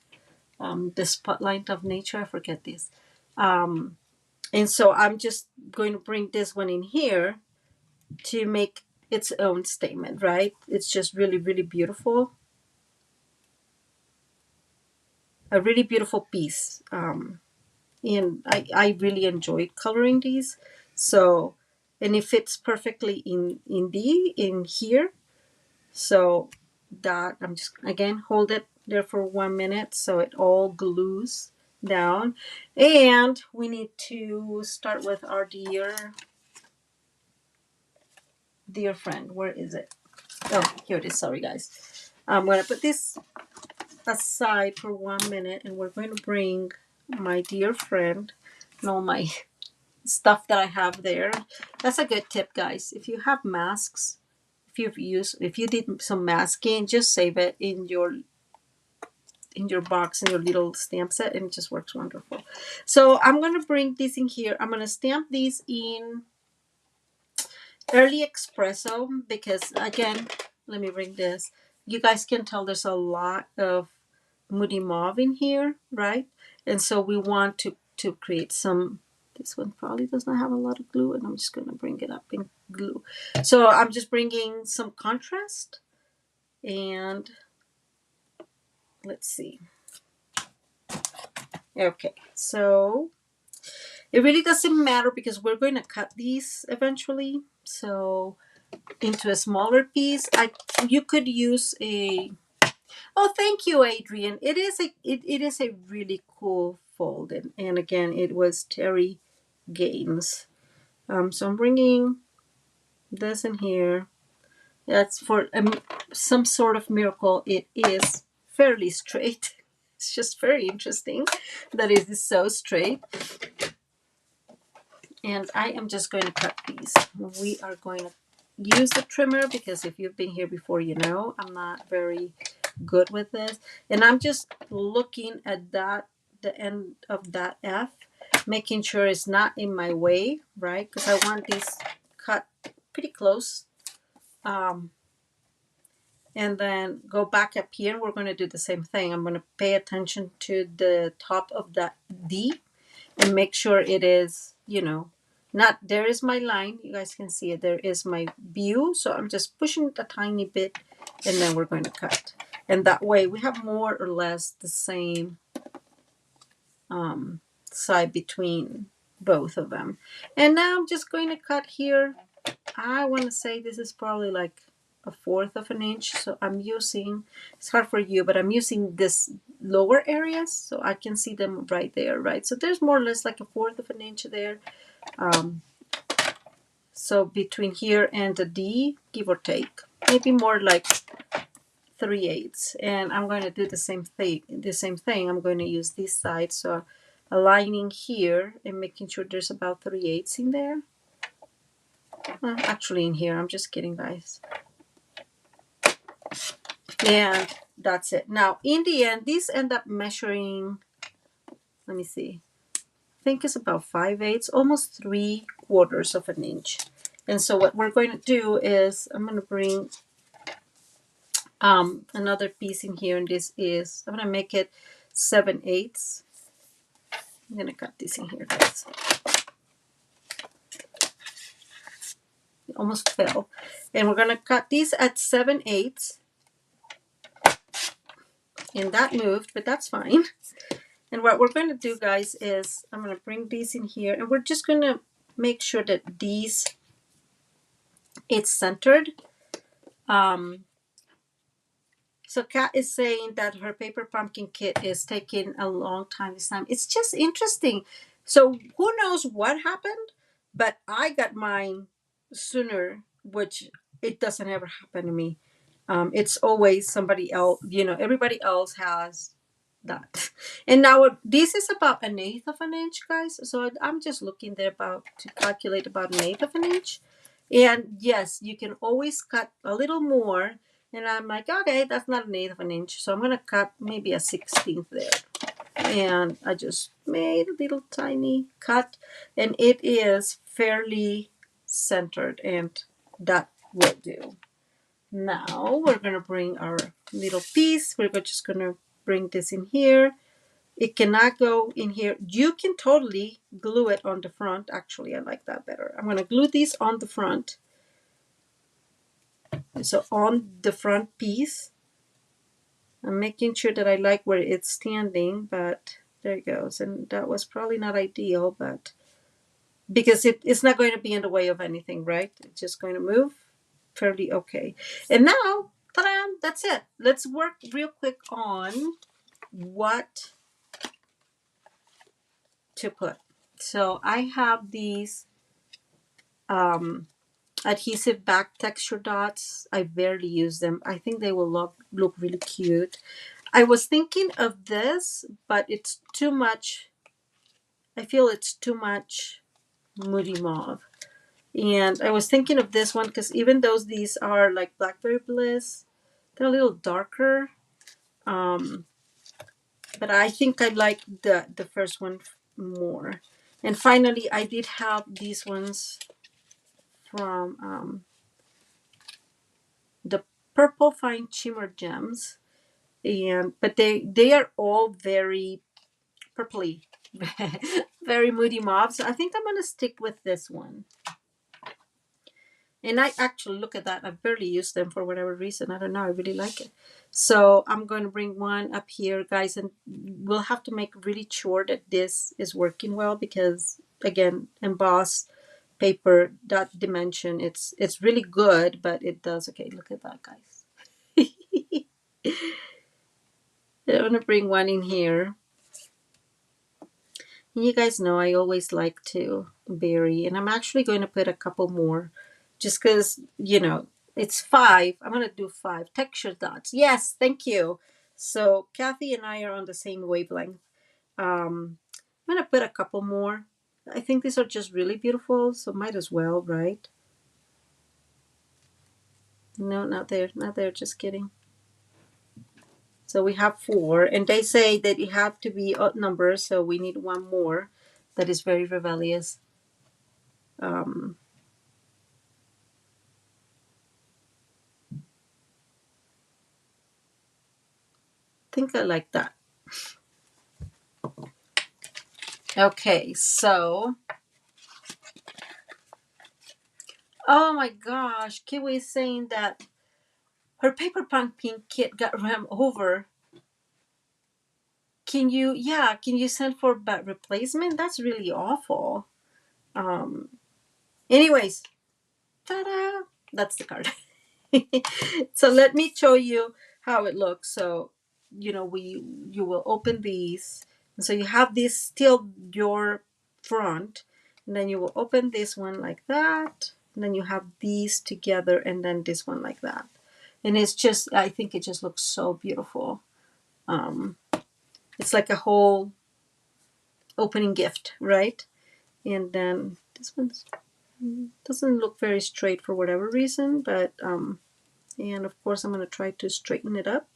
the spotlight of nature. I forget this. And so I'm just going to bring this one in here to make its own statement, right? It's just really, really beautiful. A really beautiful piece. And I really enjoyed coloring these. So, and it fits perfectly in here. So that I'm just, again, hold it there for 1 minute so it all glues down. And we need to start with our dear friend. Where is it? Oh, here it is. Sorry, guys. I'm going to put this aside for 1 minute, and we're going to bring my dear friend and all my stuff that I have there. That's a good tip, guys. If you have masks, if you did some masking, just save it in your box, in your little stamp set, and it just works wonderful. So I'm going to bring this in here. I'm going to stamp these in Early Espresso because, again, let me bring this. You guys can tell there's a lot of Moody Mauve in here, right? And so we want to create some. This one probably does not have a lot of glue, and I'm just going to bring it up in glue. So I'm just bringing some contrast, and let's see. Okay, so it really doesn't matter because we're going to cut these eventually. So into a smaller piece, you could use a. Oh, thank you, Adrian. It is a really cool fold, and again, it was Terry Gaines. So I'm bringing this in here. That's for some sort of miracle. It is fairly straight. It's just very interesting that it is so straight. And I am just going to cut these. We are going to use the trimmer because if you've been here before, you know I'm not very good with this. And I'm just looking at that, the end of that F, making sure it's not in my way, right? Because I want these cut pretty close. And then go back up here and we're going to do the same thing. I'm going to pay attention to the top of that D and make sure it is, you know, not, there is my line. You guys can see it. There is my view. So I'm just pushing it a tiny bit and then we're going to cut. And that way we have more or less the same side between both of them. And now I'm just going to cut here. I want to say this is probably like 1/4 of an inch. So I'm using, it's hard for you, but I'm using this lower areas so I can see them right there, right? So there's more or less like 1/4 of an inch there. So between here and the D, give or take, maybe more like 3/8. And I'm going to do the same thing. I'm going to use this side. So aligning here and making sure there's about 3/8 in there. Actually in here, I'm just kidding, guys. And that's it. Now, in the end, these end up measuring, let me see, I think it's about 5/8, almost 3/4 of an inch. And so what we're going to do is I'm going to bring another piece in here, and this is, I'm going to make it 7/8. I'm going to cut this in here, guys. It almost fell. And we're going to cut these at 7/8. And that moved, but that's fine. And what we're going to do, guys, is I'm going to bring these in here, and we're just going to make sure that these, it's centered. So Kat is saying that her paper pumpkin kit is taking a long time this time. It's just interesting. So who knows what happened, but I got mine sooner, which it doesn't ever happen to me. It's always somebody else, you know, everybody else has that. And now this is about 1/8 of an inch, guys. So I'm just looking there about to calculate about 1/8 of an inch. And yes, you can always cut a little more. And I'm like, okay, that's not 1/8 of an inch. So I'm going to cut maybe a 1/16 there. And I just made a little tiny cut. And it is fairly centered. And that will do. Now we're going to bring our little piece. We're just going to bring this in here. It cannot go in here. You can totally glue it on the front. Actually, I like that better. I'm going to glue these on the front. So on the front piece, I'm making sure that I like where it's standing, but there it goes. And that was probably not ideal, but because it's not going to be in the way of anything, right? It's just going to move fairly okay. And now, ta-da, that's it. Let's work real quick on what to put. So I have these adhesive back texture dots. I barely use them. I think they will look really cute. I was thinking of this, but it's too much. I feel it's too much Moody Mauve. And I was thinking of this one because even though these are like Blackberry Bliss, they're a little darker. But I think I like the first one more. And finally, I did have these ones from the Purple Fine Shimmer Gems. But they are all very purpley, very Moody Mauve. So I think I'm going to stick with this one. And I actually, look at that, I barely use them for whatever reason. I don't know, I really like it. So I'm going to bring one up here, guys, and we'll have to make really sure that this is working well because, again, embossed paper, that dimension, it's really good, but it does, okay, look at that, guys. I'm going to bring one in here. And you guys know I always like to vary, and I'm actually going to put a couple more just because, you know, it's 5. I'm going to do 5 texture dots. Yes, thank you. So Kathy and I are on the same wavelength. I'm going to put a couple more. I think these are just really beautiful, so might as well, right? No, not there, not there, just kidding. So we have 4, and they say that it have to be odd numbers, so we need one more that is very rebellious. Um, think I like that. Okay, so oh my gosh, Kiwi is saying that her paper pumpkin kit got ran over. Can you send for replacement? That's really awful. Um, anyways, ta-da! That's the card. So let me show you how it looks. So, you will open these. So you have this still your front, and then you will open this one like that. And then you have these together, and then this one like that. And it's just, I think it just looks so beautiful. Um, it's like a whole opening gift, right? And then this one doesn't look very straight for whatever reason, but and of course I'm going to try to straighten it up.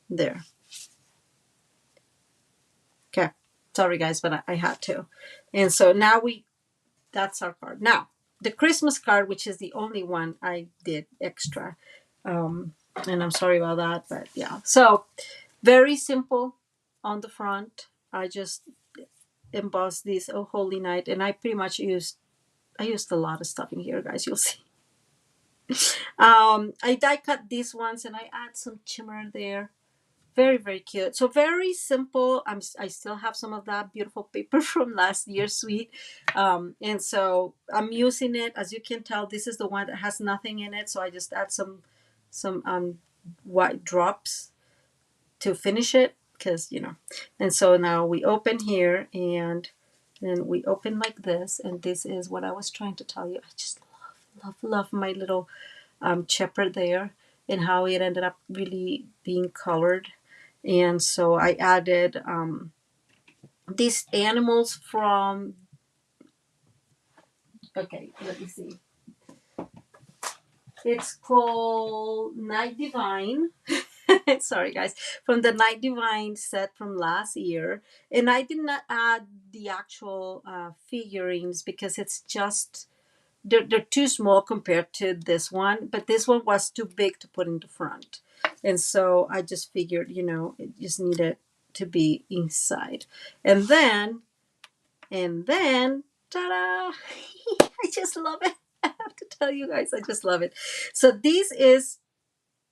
There. Okay. Sorry guys, but I had to. And so now that's our card. Now, the Christmas card, which is the only one I did extra. And I'm sorry about that, but yeah. So very simple on the front. I just embossed this Oh Holy Night, and I pretty much used a lot of stuff in here, guys. You'll see. I die cut these ones and I add some shimmer there. Very, very cute. So very simple. I still have some of that beautiful paper from last year's suite. And so I'm using it. As you can tell, this is the one that has nothing in it. So I just add some white drops to finish it because, And so now we open here and then we open like this. And this is what I was trying to tell you. I just love my little chipper there and how it ended up really being colored. And so I added these animals from, okay, let me see. It's called Night Divine. Sorry, guys. From the Night Divine set from last year. And I did not add the actual figurines because it's just, they're too small compared to this one. But this one was too big to put in the front. And so I just figured, it just needed to be inside. And then, ta-da! I just love it. I have to tell you guys, I just love it. So this is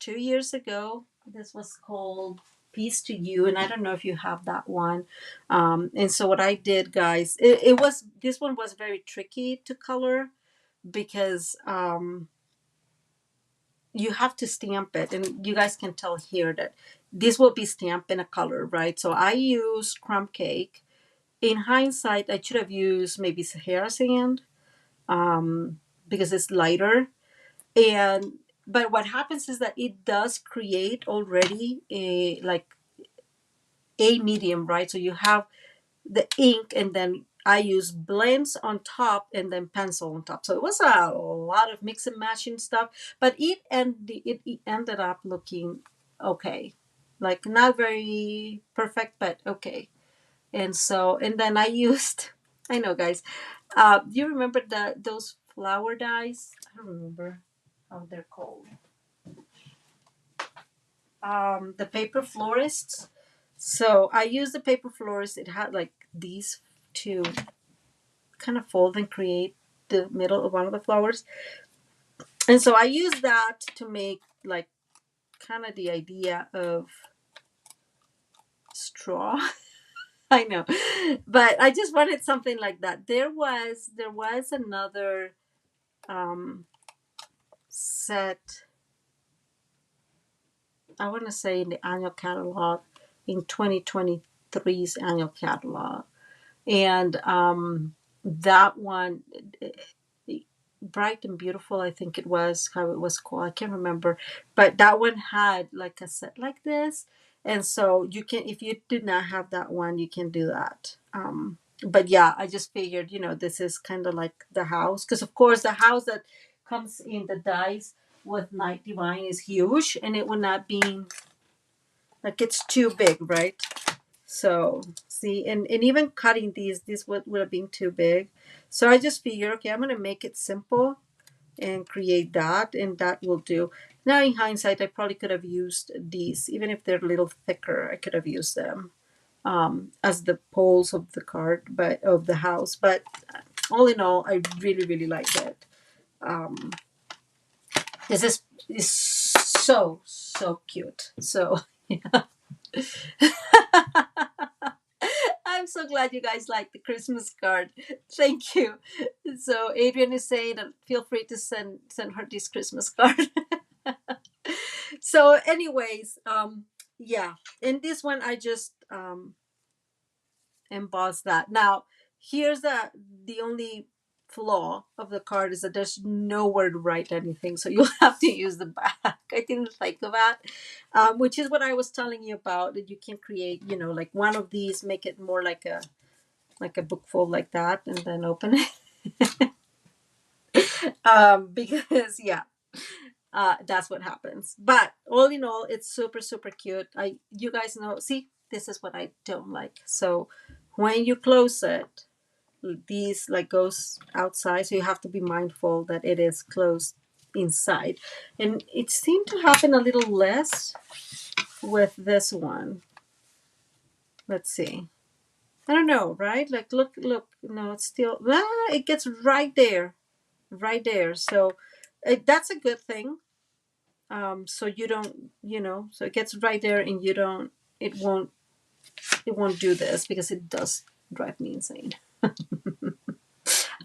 2 years ago. This was called Peace to You, and I don't know if you have that one. And so what I did, guys, this one was very tricky to color because you have to stamp it, and you guys can tell here that this will be stamped in a color, right? So I use crumb cake. In hindsight, I should have used maybe Sahara sand because it's lighter. And but what happens is that it does create already a medium, right? So you have the ink, and then I use blends on top and then pencil on top. So it was a lot of mix and matching stuff, but it ended up looking okay, like not very perfect, but okay. And then I used, I know, guys. Do you remember those flower dyes? I don't remember how they're called. The paper florists. So I used the paper florist. It had like these two kind of fold and create the middle of one of the flowers. And so I used that to make like kind of the idea of straw. I know, but I just wanted something like that. There was another set, I want to say in the annual catalog, in 2023's annual catalog. And that one, Bright and Beautiful, I think it was how it was called. I can't remember. But that one had like a set like this. And so you can, if you did not have that one, you can do that. But yeah, I just figured, this is kind of like the house. Because, of course, the house that comes in the dice with Night Divine is huge. And it would not be, like, it's too big, right? So, see, and even cutting these, this would have been too big. So I just figured, okay, I'm going to make it simple and create that, and that will do. Now, in hindsight, I probably could have used these, even if they're a little thicker, I could have used them as the poles of the card, but of the house. But all in all, I really, really like it. Um, this is so cute. So yeah. I'm so glad you guys like the Christmas card. Thank you. So Adrian is saying that feel free to send her this Christmas card. So, anyways, yeah. In this one, I just emboss that. Now, here's the only flaw of the card is that there's nowhere to write anything, so you'll have to use the back. I didn't think of that, which is what I was telling you about. That you can create, like one of these, make it more like a book fold like that, and then open it. Because yeah, that's what happens. But all in all, it's super super cute. You guys know. See, this is what I don't like. So when you close it, these like goes outside, so you have to be mindful that it is closed inside. And it seemed to happen a little less with this one. Let's see. I don't know, right? Like look. No, it's still it gets right there, right there. So that's a good thing. So you don't, so it gets right there, and you don't. It won't do this because it does drive me insane.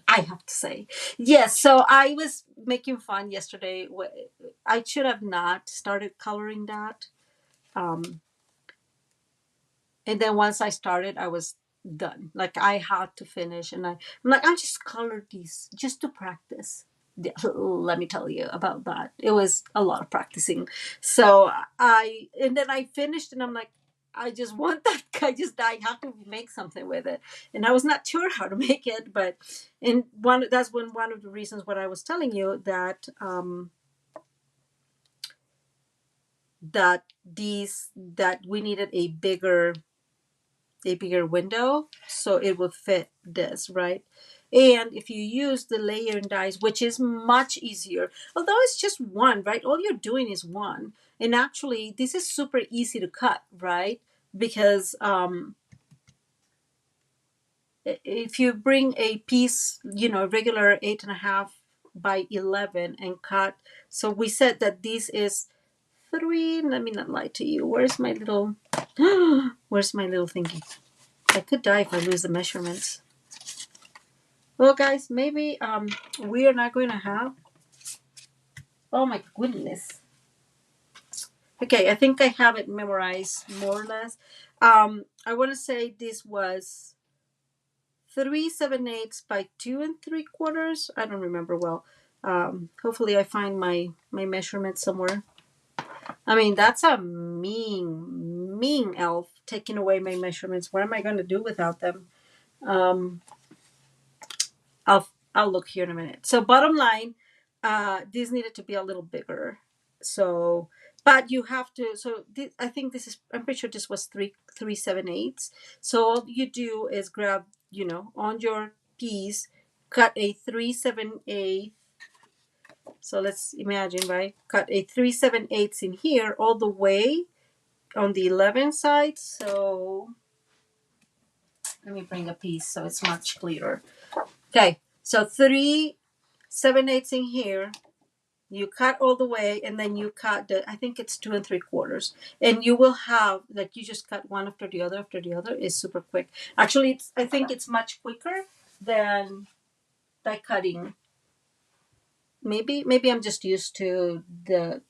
I have to say. Yes, so I was making fun yesterday. I should have not started coloring that. Um, and then once I started, I was done. Like I had to finish, and I'm like, I just colored these just to practice. Yeah, let me tell you about that. It was a lot of practicing. So and then I finished, and I'm like, I just want that. I have to make something with it, and I was not sure how to make it, but that's one of the reasons what I was telling you that we needed a bigger window so it would fit this, right? And if you use the layer and dies, which is much easier, although it's just one, right? All you're doing is one. And actually, this is super easy to cut, right? Because if you bring a piece, regular 8.5 by 11 and cut, so we said that this is three. Let me not lie to you. Where's my little thingy? I could die if I lose the measurements. Well, guys, maybe we are not going to have. Oh my goodness. Okay, I think I have it memorized more or less. I want to say this was 3/7/8 by 2 3/4. I don't remember well. Hopefully, I find my measurement somewhere. I mean, that's a mean elf taking away my measurements. What am I going to do without them? Um, I'll look here in a minute. So bottom line, this needed to be a little bigger. So, but you have to. So I think this is. I'm pretty sure this was 3/7/8. So all you do is grab, on your piece, cut a 3/7/8. So let's imagine, right? Cut a 3/7/8 in here all the way on the 11 side. So let me bring a piece so it's much clearer. Okay, so 3/7/8 in here. You cut all the way, and then you cut I think it's 2 3/4, and you will have like you just cut one after the other after the other. Is super quick. Actually, I think it's much quicker than die cutting. Maybe I'm just used to the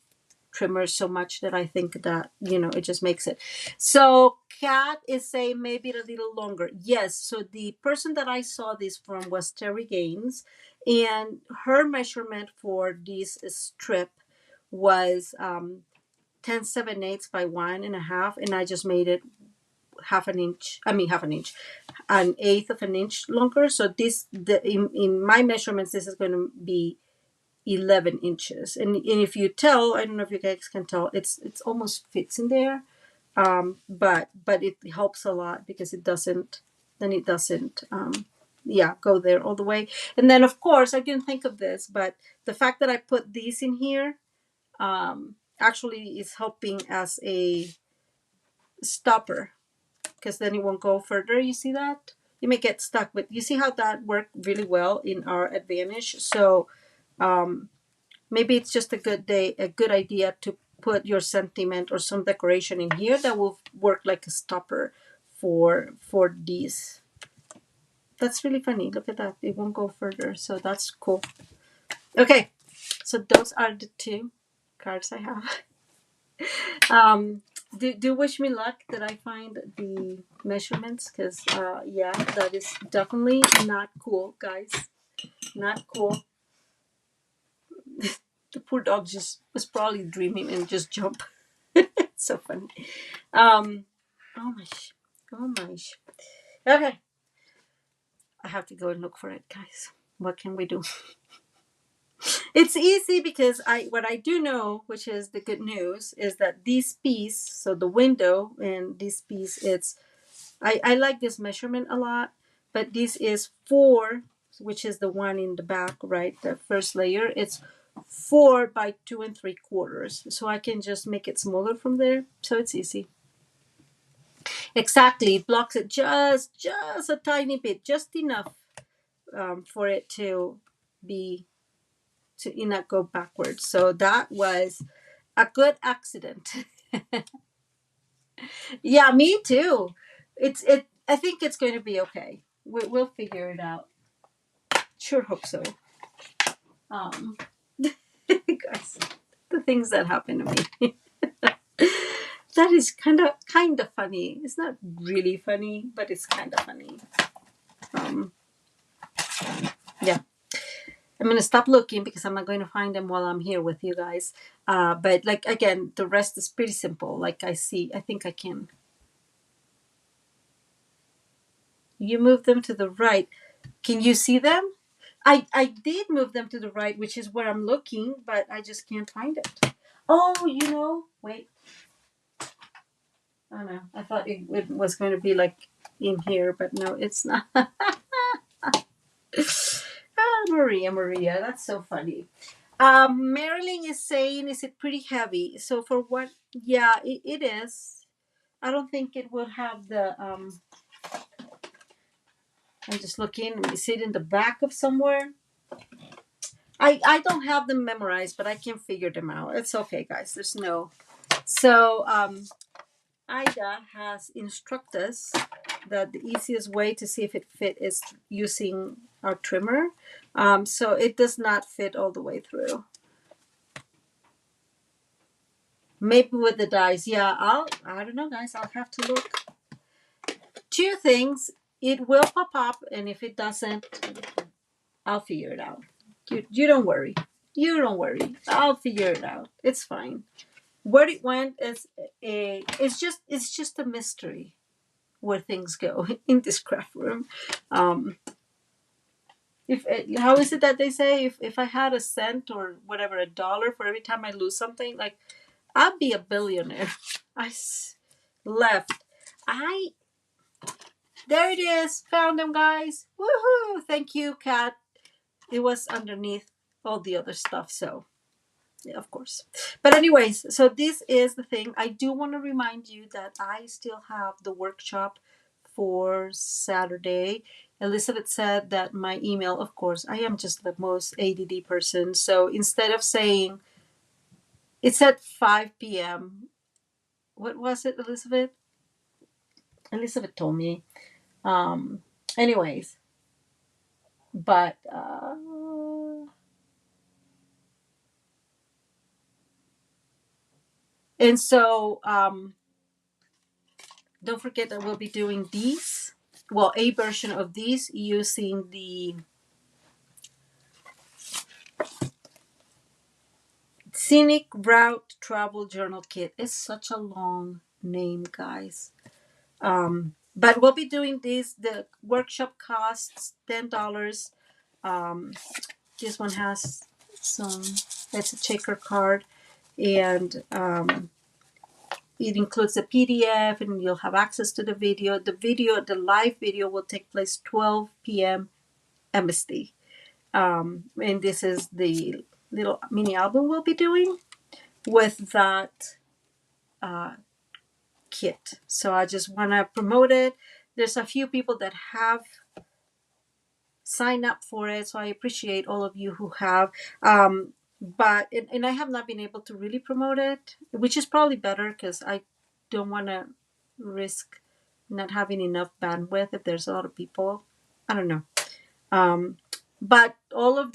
trimmer so much that I think that it just makes it. So Kat is saying maybe a little longer. Yes. So the person that I saw this from was Terry Gaines, and her measurement for this strip was 10/7/8 by 1.5, and I just made it half an inch. I mean, half an inch, an eighth of an inch longer. So in my measurements, this is going to be 11 inches. And if you tell, I don't know if you guys can tell, it's almost fits in there. But it helps a lot because it doesn't, yeah, go there all the way. And then of course I didn't think of this, but the fact that I put these in here actually is helping as a stopper, because then it won't go further. You see that? You may get stuck, but you see how that worked really well in our advantage. So maybe it's just a good idea to put your sentiment or some decoration in here that will work like a stopper for these. That's really funny. Look at that. It won't go further. So that's cool. Okay. So those are the two cards I have. Do wish me luck that I find the measurements, because yeah, that is definitely not cool, guys. Not cool. The poor dog just was probably dreaming and just jumped. So funny. Oh my, oh my. Okay, I have to go and look for it, guys. What can we do? It's easy because what I do know, which is the good news, is that this piece, so the window and this piece, I like this measurement a lot, but this is 4, which is the one in the back, right? The first layer, it's 4 by 2 3/4. So I can just make it smaller from there. So it's easy. Exactly. It blocks it just a tiny bit, just enough for it to not go backwards. So that was a good accident. Yeah, me too. I think it's going to be okay. We'll figure it out. Sure hope so. Guys, the things that happen to me. That is kind of funny. It's not really funny, but it's kind of funny. Yeah. I'm gonna stop looking because I'm not going to find them while I'm here with you guys. But like again, the rest is pretty simple. Like I think I can. You move them to the right. Can you see them? I did move them to the right, which is where I'm looking, but I just can't find it. Oh, wait. Oh no, I thought it was going to be like in here, but no, it's not. Maria, that's so funny. Marilyn is saying, is it pretty heavy? So for what? Yeah, it is. I don't think it will have the. I'm just looking. Is it in the back of somewhere? I don't have them memorized, but I can figure them out. It's okay, guys. There's no. So Ida has instructed us that the easiest way to see if it fit is using our trimmer. So it does not fit all the way through. Maybe with the dies. Yeah, I don't know, guys. I'll have to look. 2 things. It will pop up, and if it doesn't, I'll figure it out. You don't worry. You don't worry. I'll figure it out. It's fine. Where it went it's just a mystery where things go in this craft room. If how is it that they say if I had a cent or whatever, $1 for every time I lose something, like I'd be a billionaire. Left. There it is. Found them, guys. Woohoo! Thank you, Kat. It was underneath all the other stuff, so yeah, of course. But anyways, so this is the thing. I do want to remind you that I still have the workshop for Saturday. Elizabeth said that my email, of course, I am just the most ADD person. So instead of saying it's at 5 p.m., what was it, Elizabeth? Elizabeth told me. Anyways, but and so don't forget that we'll be doing these. Well, a version of these using the Scenic Route Travel Journal Kit. It's such a long name, guys. But we'll be doing this. The workshop costs $10. Um, this one has some, it's a checker card, and it includes a PDF, and you'll have access to the video. The live video will take place 12 p.m. MST. And this is the little mini album we'll be doing with that uh, kit. So I just want to promote it. There's a few people that have signed up for it, so I appreciate all of you who have. But I have not been able to really promote it, which is probably better because I don't want to risk not having enough bandwidth if there's a lot of people. I don't know. Um, but all of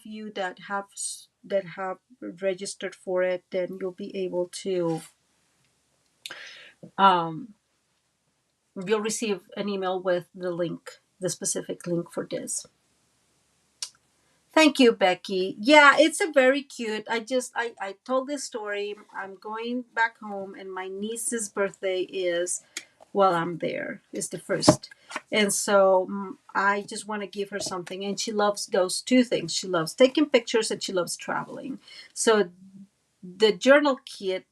you that have registered for it, then you'll be able to um, you'll receive an email with the link, the specific link for this. Thank you, Becky. Yeah, it's a very cute. I told this story. I'm going back home, and my niece's birthday is while I'm there. Is the first, and so I just want to give her something. And she loves those two things. She loves taking pictures, and she loves traveling. So the journal kit,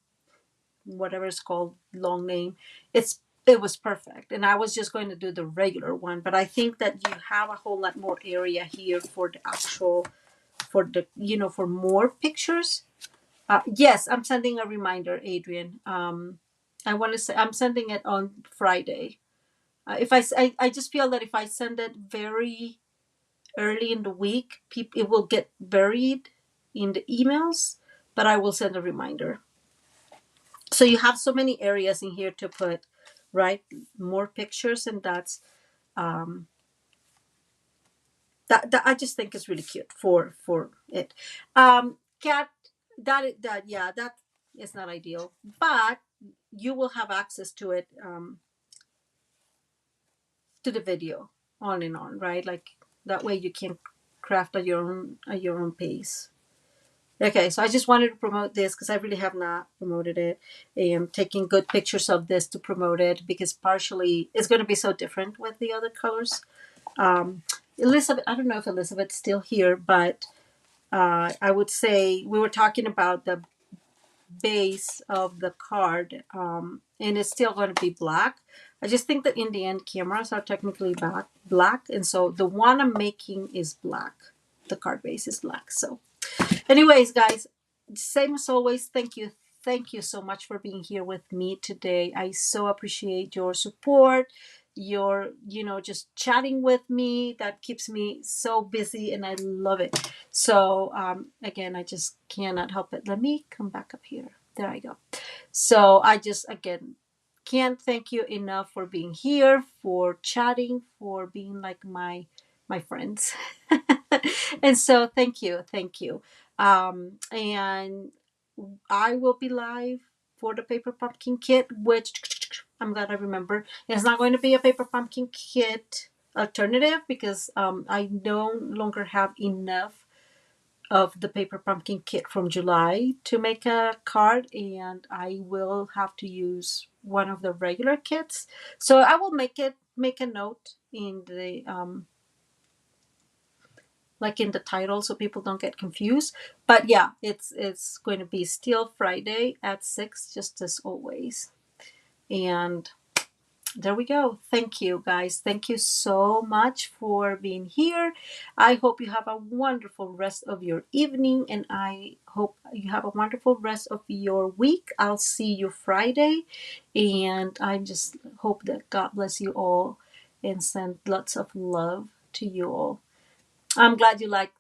whatever it's called, long name, it was perfect. And I was just going to do the regular one, but I think that you have a whole lot more area here for the actual for the for more pictures. Yes, I'm sending a reminder, Adrian. I want to say I'm sending it on Friday. If I just feel that if I send it very early in the week, it will get buried in the emails. But I will send a reminder. So you have so many areas in here to put, right, more pictures, and that's um, that I just think is really cute for it. Cat, that yeah, that is not ideal, but you will have access to it, to the video on and on, right? Like that way you can craft at your own pace. Okay, so I just wanted to promote this because I really have not promoted it. And taking good pictures of this to promote it because partially it's going to be so different with the other colors. Um, Elizabeth, I don't know if Elizabeth's still here, but I would say we were talking about the base of the card, and it's still going to be black. I just think that in the end, cameras are technically black, and so the one I'm making is black. The card base is black. So, anyways, guys, same as always, thank you. Thank you so much for being here with me today. I so appreciate your support, your, just chatting with me. That keeps me so busy and I love it. So, again, I just cannot help it. Let me come back up here. There I go. So, I just, again, can't thank you enough for being here, for chatting, for being like my friends. And so, thank you. And I will be live for the paper pumpkin kit, which I'm glad I remember. It's not going to be a paper pumpkin kit alternative because I no longer have enough of the paper pumpkin kit from July to make a card, and I will have to use one of the regular kits. So I will make a note in the like in the title so people don't get confused. But yeah, it's going to be still Friday at 6, just as always. And there we go. Thank you, guys. Thank you so much for being here. I hope you have a wonderful rest of your evening, and I hope you have a wonderful rest of your week. I'll see you Friday, and I just hope that God bless you all and send lots of love to you all. I'm glad you liked